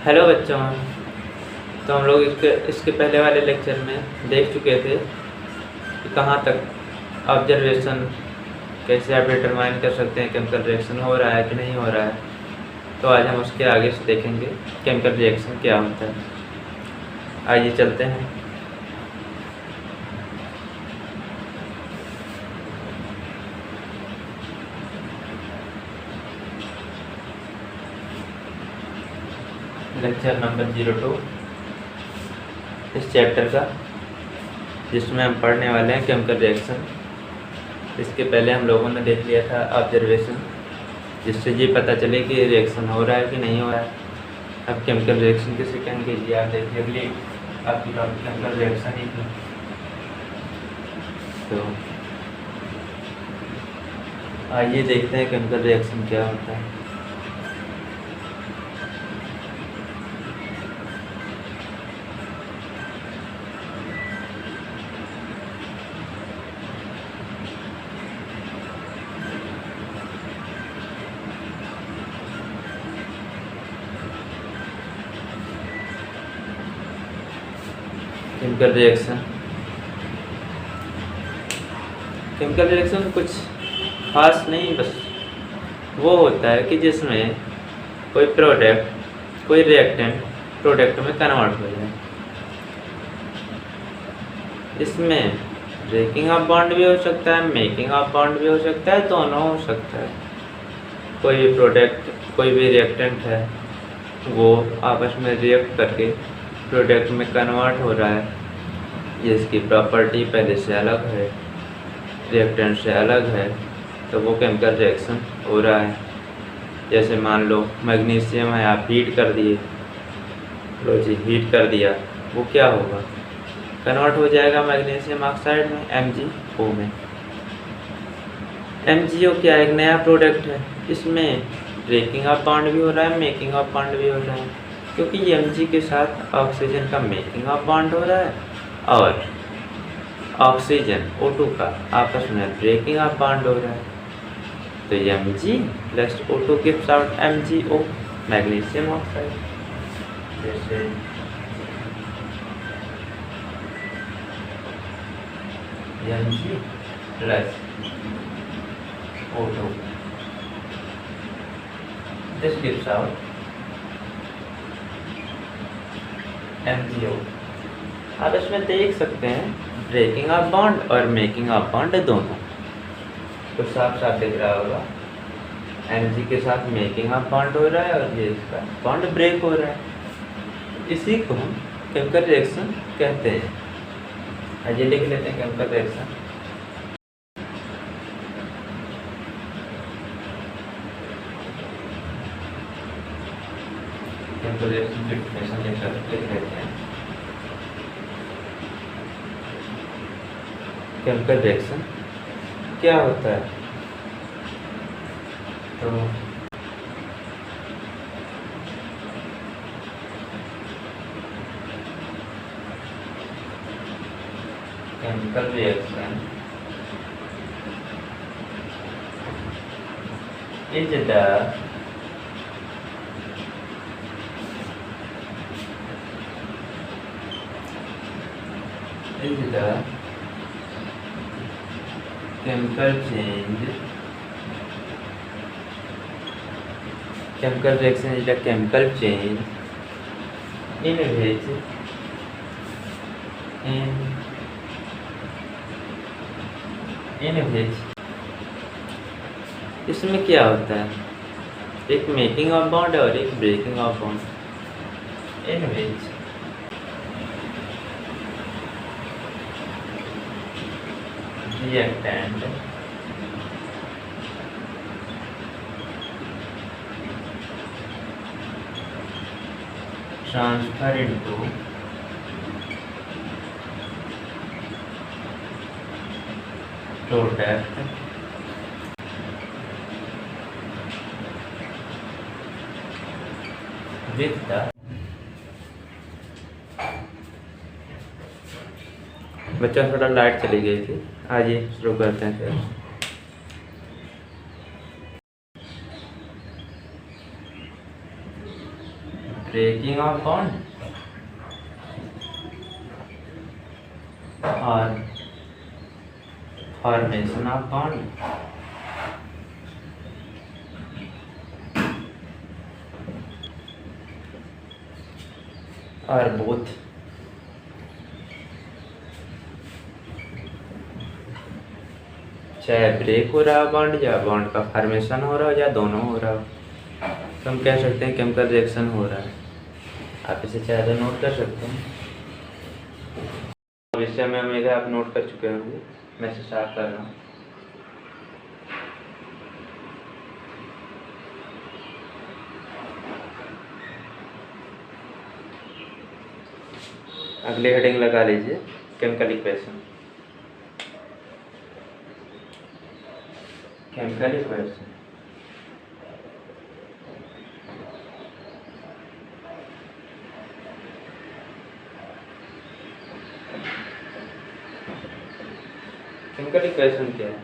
Hello बच्चों। तो हम लोग इसके पहले वाले लेक्चर में देख चुके थे कि कहाँ तक ऑब्जर्वेशन कैसे आप डिटरमाइन कर सकते हैं केमिकल रिएक्शन हो रहा है कि नहीं हो रहा है। तो आज हम उसके आगे से देखेंगे केमिकल रिएक्शन क्या होता है। आइए चलते हैं। लेक्चर नंबर 02 इस चैप्टर का, जिसमें हम पढ़ने वाले हैं केमिकल रिएक्शन। इसके पहले हम लोगों ने देख लिया था ऑब्जर्वेशन, जिससे ये पता चले कि रिएक्शन हो रहा है कि नहीं हो रहा है। अब केमिकल रिएक्शन किसे कहेंगे ये आप देखिए, अगली आपकी टॉपिक केमिकल रिएक्शन ही थी। तो आइए देखते हैं केमिकल रिएक्शन क्या होता है। केमिकल रिएक्शन कुछ खास नहीं, बस वो होता है कि जिसमें कोई प्रोडक्ट कोई रिएक्टेंट प्रोडक्ट में कन्वर्ट हो जाए। इसमें ब्रेकिंग ऑफ बॉन्ड भी हो सकता है, मेकिंग ऑफ बॉन्ड भी हो सकता है, दोनों हो सकता है। कोई भी प्रोडक्ट कोई भी रिएक्टेंट है वो आपस में रिएक्ट करके प्रोडक्ट में कन्वर्ट हो रहा है, जिसकी प्रॉपर्टी पहले से अलग है, रिएक्टेंट से अलग है, तो वो केमिकल रिएक्शन हो रहा है। जैसे मान लो मैग्नीशियम है, आप हीट कर दिए, लो जी हीट कर दिया, वो क्या होगा, कन्वर्ट हो जाएगा मैग्नीशियम ऑक्साइड में, MgO में। MgO क्या एक नया प्रोडक्ट है, इसमें ब्रेकिंग ऑफ बॉन्ड भी हो रहा है, मेकिंग ऑफ बॉन्ड भी हो रहा है, क्योंकि Mg के साथ ऑक्सीजन का मेकिंग ऑफ बॉन्ड हो रहा है और ऑक्सीजन O2 का आपस में ब्रेकिंग ऑफ बॉन्ड हो रहा है। तो Mg plus O2 gives out MgO, magnesium oxide. जैसे Mg plus O2, this gives out MgO। आप इसमें देख सकते हैं ब्रेकिंग ऑफ बॉन्ड और मेकिंग ऑफ बॉन्ड दोनों, तो साफ साफ दिख रहा होगा Mg के साथ मेकिंग ऑफ बॉन्ड हो रहा है और ये इसका बॉन्ड ब्रेक हो रहा है। इसी को हम केमिकल रिएक्शन कहते हैं। आइए लिख लेते हैं केमिकल रिएक्शन। केमिकल रिएक्शन की डेफिनेशन लिख लेते हैं। केमिकल रिएक्शन क्या होता है, तो chemical reaction is the chemical change. Chemical reaction is the chemical change in which इसमें क्या होता है, एक मेकिंग ऑफ बॉन्ड और एक breaking of bond. In which reactant transfer into product with the बच्चों थोड़ा लाइट चली गई थी। आइए शुरू करते हैं फिर। ब्रेकिंग ऑफ बॉन्ड और फॉर्मेशन ऑफ बॉन्ड और बोथ चाहे ब्रेक हो रहा हो बॉन्ड या बॉन्ड का फॉर्मेशन हो रहा हो या दोनों हो रहा हो, तो हम कह सकते हैं केमिकल रिएक्शन हो रहा है। आप इसे चाहे तो नोट कर सकते हैं। विषय में ओमेगा आप नोट कर चुके होंगे, मैं इसे साफ कर रहा हूँ। अगली हेडिंग लगा लीजिए, chemical equation. Chemical equation chemical equation क्या है?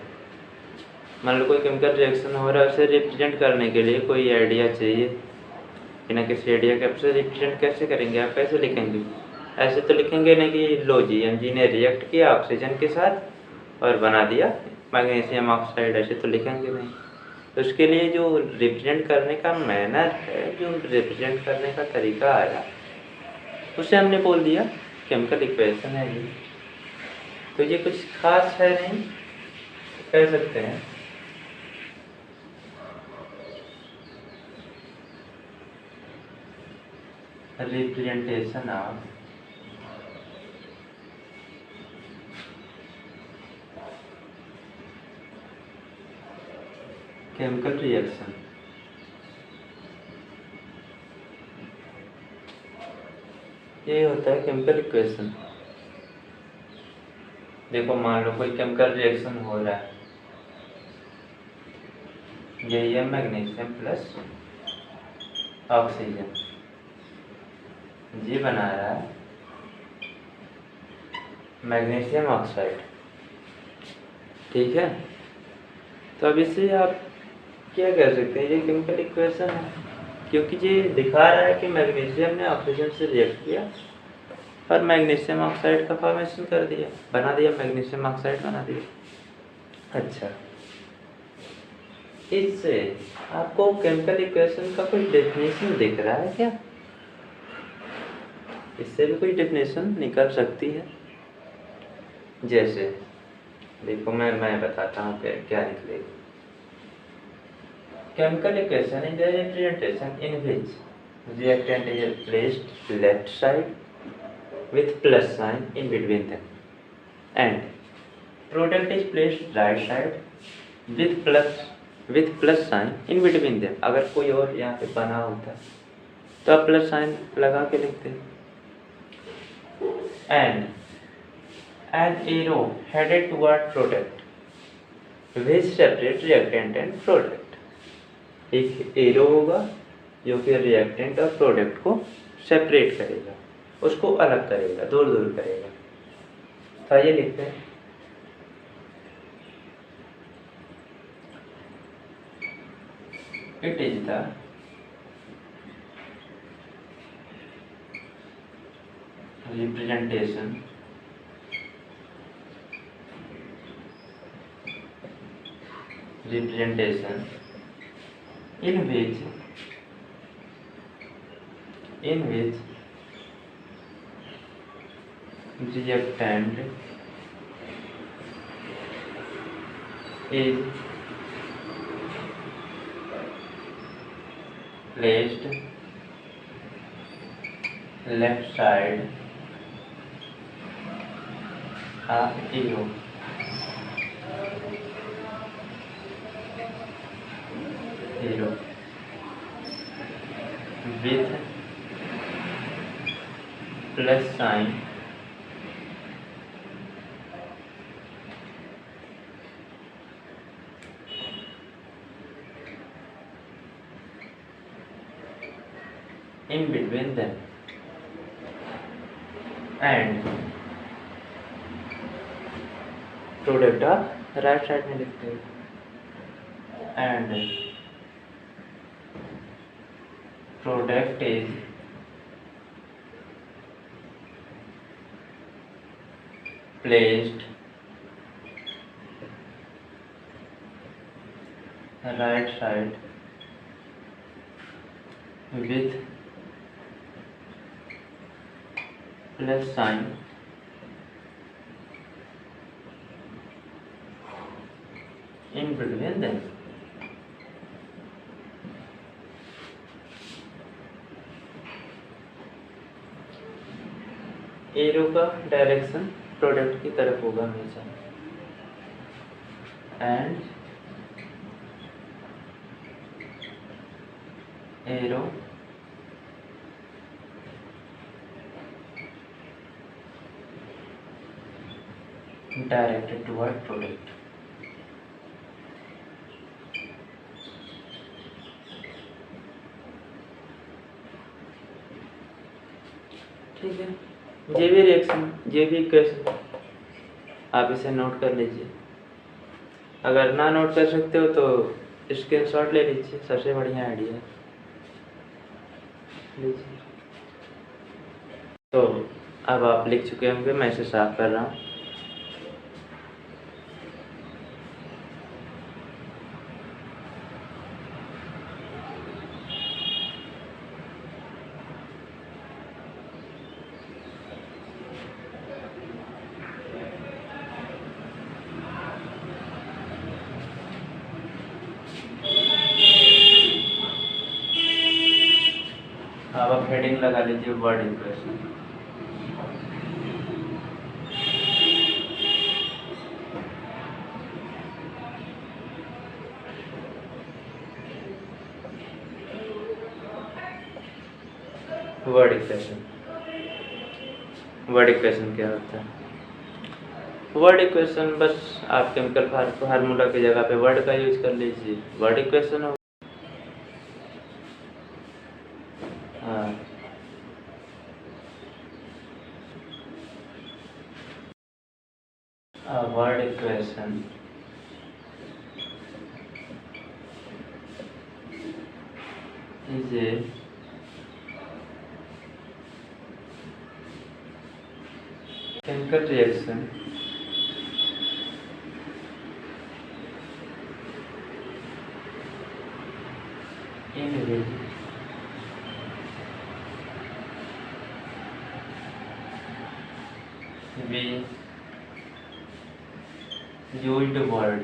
मान लो कोई केमिकल रिएक्शन हो रहा है, उसे रिप्रेजेंट करने के लिए कोई आइडिया चाहिए। बिना किसी आइडिया के उसे रिप्रेजेंट कैसे करेंगे, आप कैसे लिखेंगे? ऐसे तो लिखेंगे नहीं कि लो जी एम जी ने रिएक्ट किया ऑक्सीजन के साथ और बना दिया मैग्नीशियम ऑक्साइड, ऐसे तो लिखेंगे नहीं। तो उसके लिए जो रिप्रेजेंट करने का मैनर है, जो रिप्रेजेंट करने का तरीका आया, उसे हमने बोल दिया केमिकल इक्वेशन है ये। तो ये कुछ खास है नहीं, कह सकते हैं रिप्रेजेंटेशन ऑफ केमिकल रिएक्शन। ये होता है केमिकल इक्वेशन। देखो मान लो कोई केमिकल रिएक्शन हो रहा है, यही है मैग्नीशियम प्लस ऑक्सीजन, ये बना रहा है मैग्नीशियम ऑक्साइड, ठीक है। तो अब इसे आप क्या कह सकते हैं, ये केमिकल इक्वेशन है, क्योंकि ये दिखा रहा है कि मैग्नीशियम ने ऑक्सीजन से रिएक्ट किया और मैग्नीशियम ऑक्साइड का फॉर्मेशन कर दिया, बना दिया, मैग्नीशियम ऑक्साइड बना दिया। अच्छा, इससे आपको केमिकल इक्वेशन का कोई डेफिनेशन दिख रहा है क्या? इससे भी कोई डेफिनेशन निकल सकती है। जैसे देखो मैं बताता हूँ क्या निकलेगी। Chemical equation is the representation in which reactant is placed left side with plus sign in between them and product is placed right side with plus sign in between them। अगर कोई और यहाँ पे बना होता तो आप प्लस साइन लगा के लिखते। and an arrow headed toward product which separate reactant and product। एक एरो होगा जो कि रिएक्टेंट और प्रोडक्ट को सेपरेट करेगा, उसको अलग करेगा, दूर दूर करेगा। तो ये लिखते हैं it is the representation in which reactant is placed left side of arrow with plus sign in between them and product आप राइट साइड में लिखते हैं and product is placed right side with plus sign in between them. Arrow का direction product की तरफ होगा हमेशा and arrow directed toward product. ठीक है, ये भी रिएक्शन, ये भी इक्वेशन आप इसे नोट कर लीजिए। अगर ना नोट कर सकते हो तो स्क्रीनशॉट ले लीजिए, सबसे बढ़िया आइडिया है, लीजिए। तो अब आप लिख चुके होंगे, मैं इसे साफ कर रहा हूँ। अब आप हेडिंग लगा लीजिए word equation. Word equation, word equation क्या होता है? वर्ड इक्वेशन बस आप केमिकल फार्मूला की जगह पे वर्ड का यूज कर लीजिए, वर्ड इक्वेशन हो। हाँ, word equation is a chemical reaction in which we used word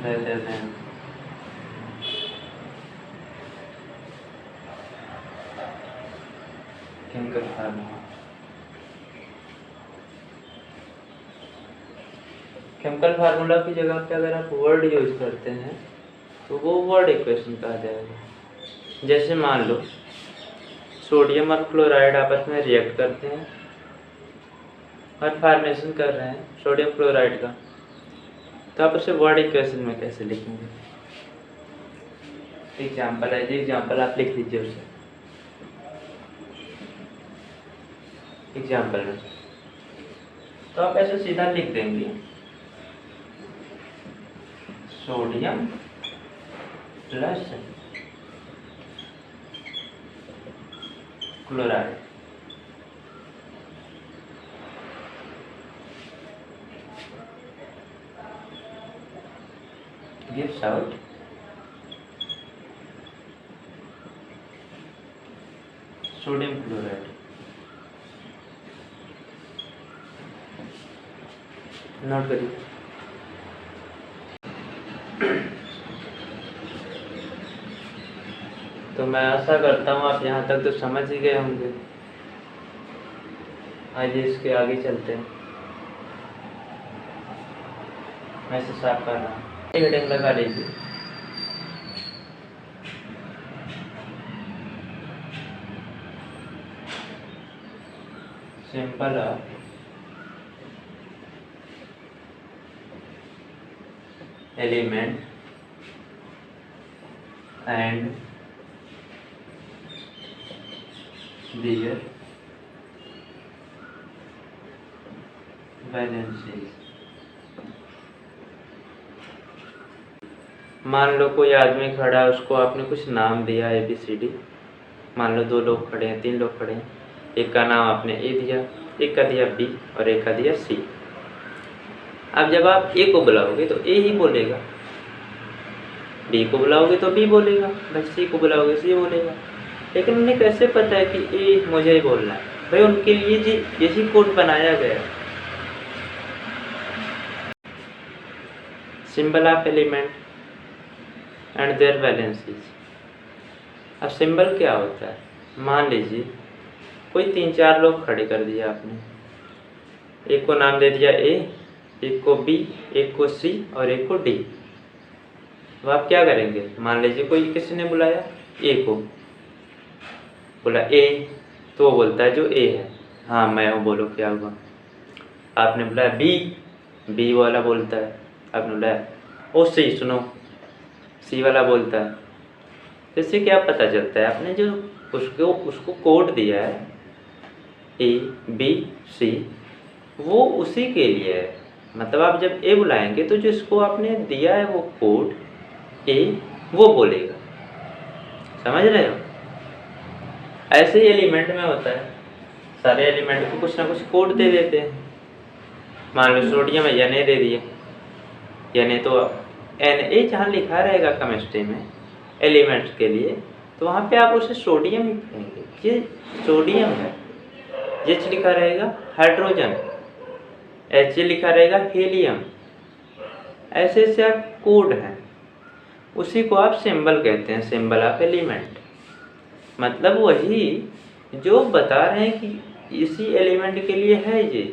rather than chemical formula। Chemical formula की जगह पे अगर आप वर्ड यूज करते हैं तो वो वर्ड इक्वेशन कहा जाएगा। जैसे मान लो सोडियम और क्लोराइड आपस में रिएक्ट करते हैं और फॉर्मेशन कर रहे हैं सोडियम क्लोराइड का, तो आप उसे वर्ड इक्वेशन में कैसे लिखेंगे? एग्जाम्पल है जी, एग्जाम्पल आप लिख लीजिए उसे एग्जाम्पल में। तो आप ऐसे सीधा लिख देंगे sodium plus chloride gives out sodium chloride. Note करिए। तो मैं आशा करता हूँ आप यहाँ तक तो समझ ही गए होंगे। आइए इसके आगे चलते हैं। मैं इसे साफ कर रहा हूँ, हेडिंग लगा लीजिए। Simple element and their valencies. मान लो कोई आदमी खड़ा है, उसको आपने कुछ नाम दिया ABCD। मान लो 2 लोग खड़े हैं, 3 लोग खड़े हैं, एक का नाम आपने A दिया, एक का दिया B और एक का दिया C। अब जब आप A को बुलाओगे तो A ही बोलेगा, B को बुलाओगे तो B बोलेगा, भाई C को बुलाओगे C बोलेगा। लेकिन उन्हें कैसे पता है कि A मुझे ही बोलना है? भाई उनके लिए जी यही कोड बनाया गया है। Symbol of element and their valencies. अब सिंबल क्या होता है? मान लीजिए कोई 3-4 लोग खड़े कर दिया आपने, एक को नाम दे दिया A, एक को B, एक को C और एक को D। तो आप क्या करेंगे? मान लीजिए कोई किसी ने बुलाया A को, बोला A, तो वो बोलता है जो A है, हाँ मैं हूँ, बोलो क्या हुआ। आपने बुलाया B, B वाला बोलता है, आपने बुलाया ओ C, सुनो, C वाला बोलता है। तो इससे क्या पता चलता है? आपने जो उसको कोड दिया है ABC, वो उसी के लिए है। मतलब आप जब A बुलाएंगे तो जिसको आपने दिया है वो कोड A, वो बोलेगा। समझ रहे हो? ऐसे ही एलिमेंट में होता है, सारे एलिमेंट को कुछ ना कुछ कोड दे देते हैं। मान लो सोडियम है, Na दे दिए, Na तो Na जहाँ लिखा रहेगा केमिस्ट्री में एलिमेंट्स के लिए, तो वहाँ पे आप उसे सोडियम ही कहेंगे, ये सोडियम है। H लिखा रहेगा हाइड्रोजन, H लिखा रहेगा हीलियम। ऐसे ऐसे आप कोड हैं, उसी को आप सिंबल कहते हैं, सिंबल ऑफ एलिमेंट। मतलब वही जो बता रहे हैं कि इसी एलिमेंट के लिए है ये।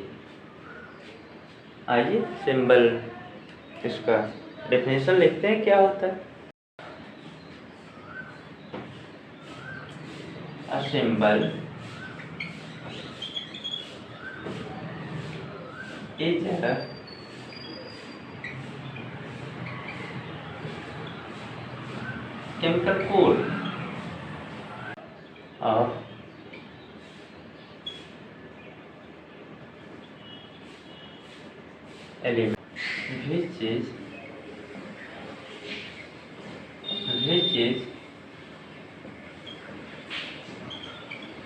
आइए सिंबल, इसका डेफिनेशन लिखते हैं क्या होता है। A symbol is a chemical code of element which is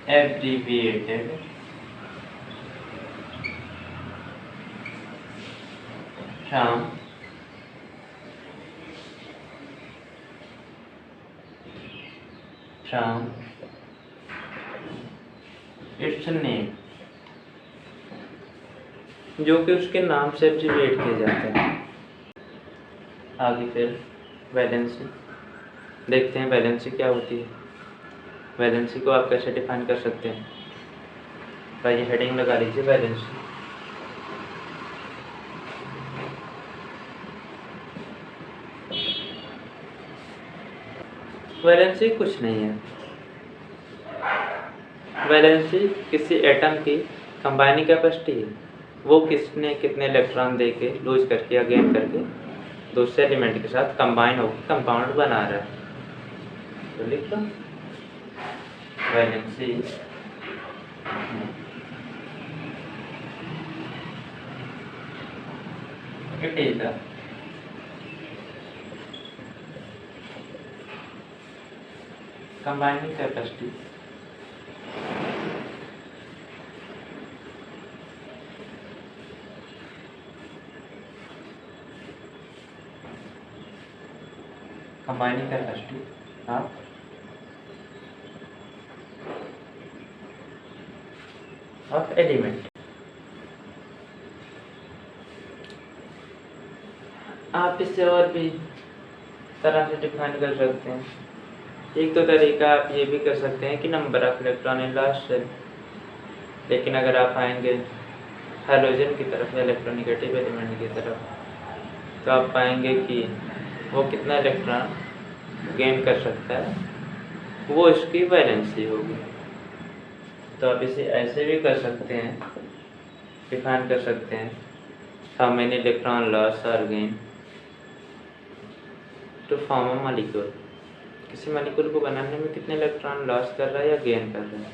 abbreviated from its name, जो कि उसके नाम से एब्रीविएट किए जाते हैं। आगे फिर वैलेंसी देखते हैं, वैलेंसी क्या होती है। वैलेंसी को आप कैसे डिफाइन कर सकते हैं? भाई हेडिंग लगा लीजिए वैलेंसी। वैलेंसी कुछ नहीं है, वैलेंसी किसी एटम की कंबाइनिंग कैपेसिटी है। वो किसने कितने इलेक्ट्रॉन दे के लूज करके या गेन करके दूसरे एलिमेंट के साथ कंबाइन होकर कंपाउंड बना रहा है। तो लिख लो valency it is the combining capacity of element। आप इसे और भी तरह से डिफाइन कर सकते हैं। एक तो तरीका आप ये भी कर सकते हैं कि number of electron in last shell. लेकिन अगर आप आएंगे हैलोजन की तरफ या इलेक्ट्रोनेगेटिव एलिमेंट की तरफ, तो आप पाएंगे कि वो कितना इलेक्ट्रॉन गेन कर सकता है, वो इसकी वैलेंसी होगी। तो आप इसे ऐसे भी कर सकते हैं, डिफाइन कर सकते हैं, हाउ मेनी इलेक्ट्रॉन लॉस और gain to form a molecule. किसी मॉलिक्यूल को बनाने में कितने इलेक्ट्रॉन लॉस कर रहा है या गेन कर रहा है,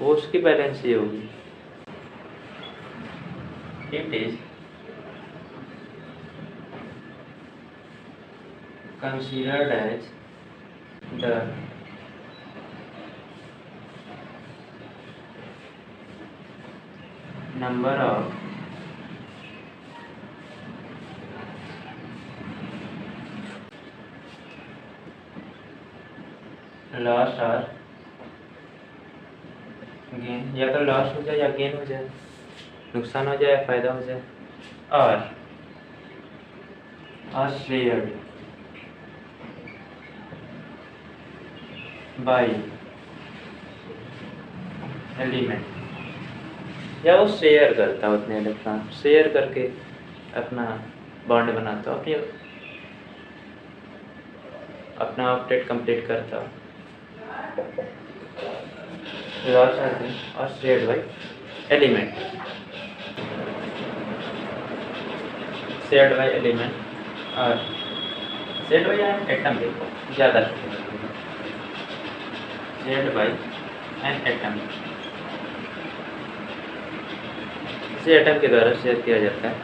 वो उसकी वैलेंसी होगी। it is considered as the number of loss और गेन, या तो लॉस हो जाए या गेन हो जाए, नुकसान हो जाए या फायदा हो जाए, और शेयर्ड बाय एलिमेंट, या वो शेयर करता उतने इलेक्ट्रॉन, शेयर करके अपना बॉन्ड बनाता हो, अपना ऑक्टेट कंप्लीट करता हो। लॉस और shared by element, shared by element और शेयर्ड बाय एटम भी ज़्यादा, शेयर्ड बाय एन एटम, इसे एटम के द्वारा शेयर किया जाता है।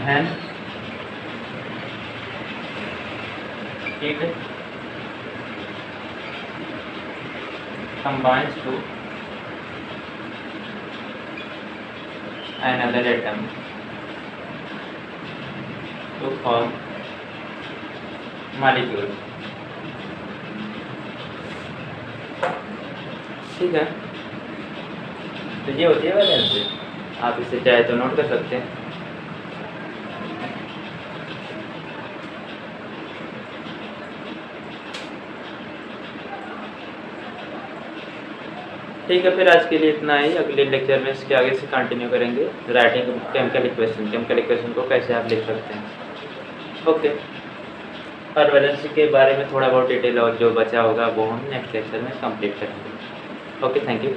then it combines to another atom to form molecule। ठीक है, तो ये होती है वैलेंसी। आप इसे चाहे तो नोट कर सकते हैं। ठीक है, फिर आज के लिए इतना ही। अगले लेक्चर में इसके आगे से कंटिन्यू करेंगे राइटिंग केमिकल इक्वेशन को कैसे आप लिख सकते हैं। ओके, और वैलेंसी के बारे में थोड़ा बहुत डिटेल और जो बचा होगा वो हम नेक्स्ट लेक्चर में कंप्लीट करेंगे। Okay, thank you.